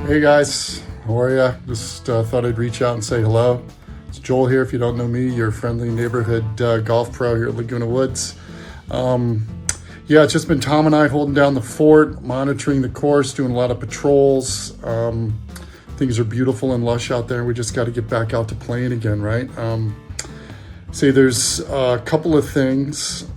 Hey guys, how are ya? Just thought I'd reach out and say hello. It's Joel here. If you don't know me, your friendly neighborhood golf pro here at Laguna Woods. Yeah, it's just been Tom and I holding down the fort, monitoring the course, doing a lot of patrols. Things are beautiful and lush out there. We just got to get back out to playing again, right? There's a couple of things.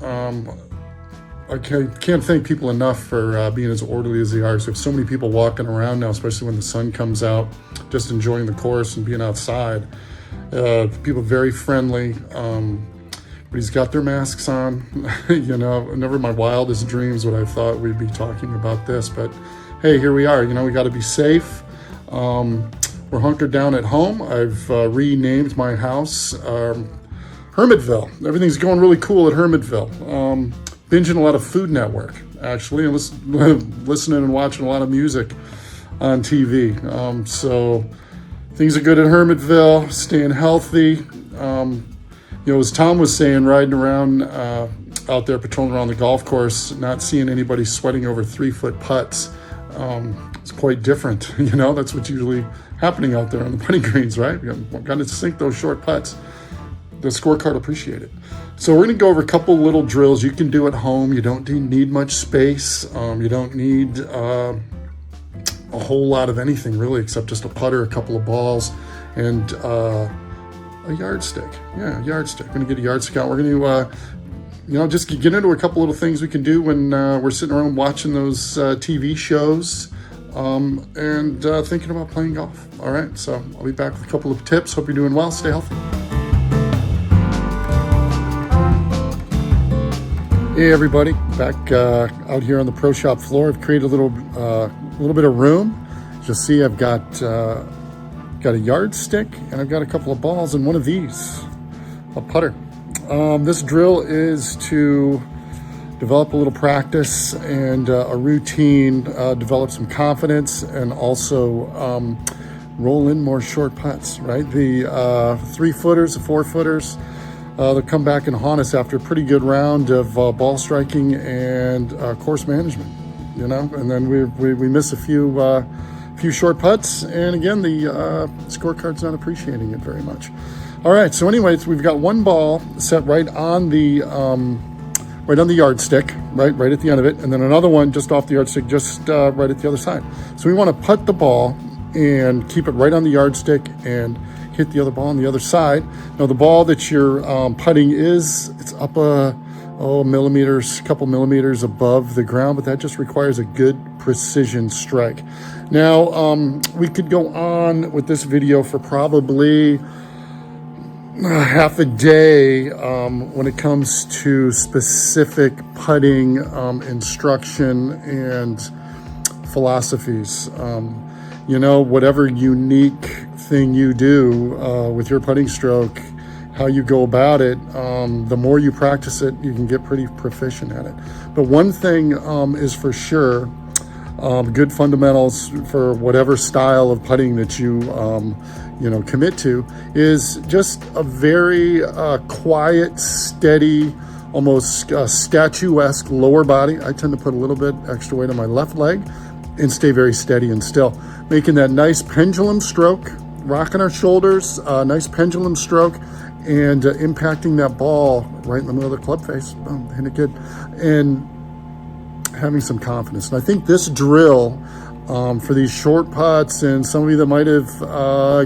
I can't thank people enough for being as orderly as they are. So we have so many people walking around now, especially when the sun comes out, just enjoying the course and being outside. People are very friendly. Everybody's got their masks on. You know, never in my wildest dreams would I thought we'd be talking about this, but hey, here we are. You know, we got to be safe. We're hunkered down at home. I've renamed my house Hermitville. Everything's going really cool at Hermitville. Binging a lot of Food Network, actually, and listening and watching a lot of music on TV. So things are good at Hermitville, staying healthy. You know, as Tom was saying, riding around out there, patrolling around the golf course, not seeing anybody sweating over 3-foot putts. It's quite different. You know, that's what's usually happening out there on the putting greens, right? You got to sink those short putts. The scorecard appreciate it. So we're going to go over a couple little drills you can do at home. You don't need much space. You don't need a whole lot of anything really, except just a putter, a couple of balls, and a yardstick. Yeah, a yardstick. We're going to get a yardstick out. We're going to, just get into a couple little things we can do when we're sitting around watching those TV shows and thinking about playing golf. All right, so I'll be back with a couple of tips. Hope you're doing well. Stay healthy. Hey everybody, back out here on the pro shop floor. I've created a little bit of room. As you'll see, I've got a yardstick and I've got a couple of balls and one of these, a putter. This drill is to develop a little practice and a routine, develop some confidence, and also roll in more short putts, right? The 3-footers, the 4-footers, they'll come back and haunt us after a pretty good round of ball striking and course management, you know. And then we miss a few short putts, and again the scorecard's not appreciating it very much. All right, so anyways, we've got one ball set right on the yardstick, right at the end of it, and then another one just off the yardstick, just right at the other side. So we want to putt the ball and keep it right on the yardstick and hit the other ball on the other side. Now the ball that you're putting it's up a couple millimeters above the ground, but that just requires a good precision strike. Now we could go on with this video for probably half a day when it comes to specific putting instruction and philosophies. Whatever unique thing you do with your putting stroke, how you go about it, the more you practice it, you can get pretty proficient at it. But one thing is for sure, good fundamentals for whatever style of putting that you commit to is just a very quiet, steady, almost statuesque lower body. I tend to put a little bit extra weight on my left leg and stay very steady and still, making that nice pendulum stroke, rocking our shoulders, nice pendulum stroke, and impacting that ball right in the middle of the club face. Boom, hitting it good, and having some confidence. And I think this drill for these short putts, and some of you that might have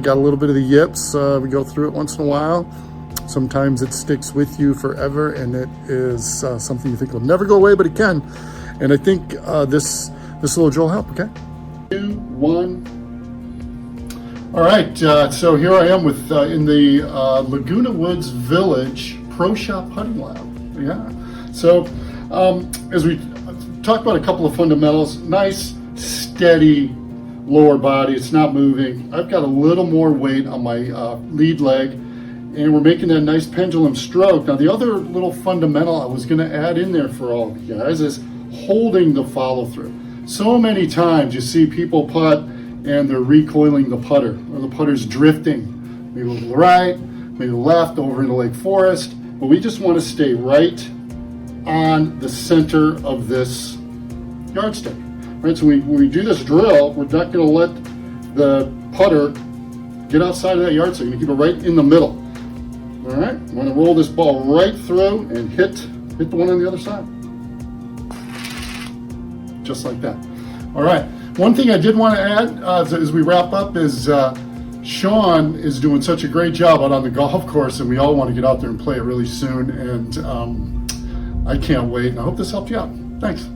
got a little bit of the yips, we go through it once in a while. Sometimes it sticks with you forever, and it is something you think will never go away, but it can. And I think this little drill will help. Okay, 2, 1. All right, so here I am with in the Laguna Woods Village Pro Shop Putting Lab. Yeah, so as we talk about a couple of fundamentals, nice, steady lower body. It's not moving. I've got a little more weight on my lead leg, and we're making that nice pendulum stroke. Now, the other little fundamental I was going to add in there for all of you guys is holding the follow through. So many times you see people putt and they're recoiling the putter, or the putter's drifting, maybe to the right, maybe the left, over into Lake Forest. But we just want to stay right on the center of this yardstick. Right, so when we do this drill, we're not going to let the putter, get outside of that yardstick and keep it right in the middle. All right, I'm gonna roll this ball right through and hit the one on the other side. Just like that. All right, one thing I did want to add as we wrap up is Sean is doing such a great job out on the golf course, and we all want to get out there and play it really soon, and I can't wait, and I hope this helped you out. Thanks.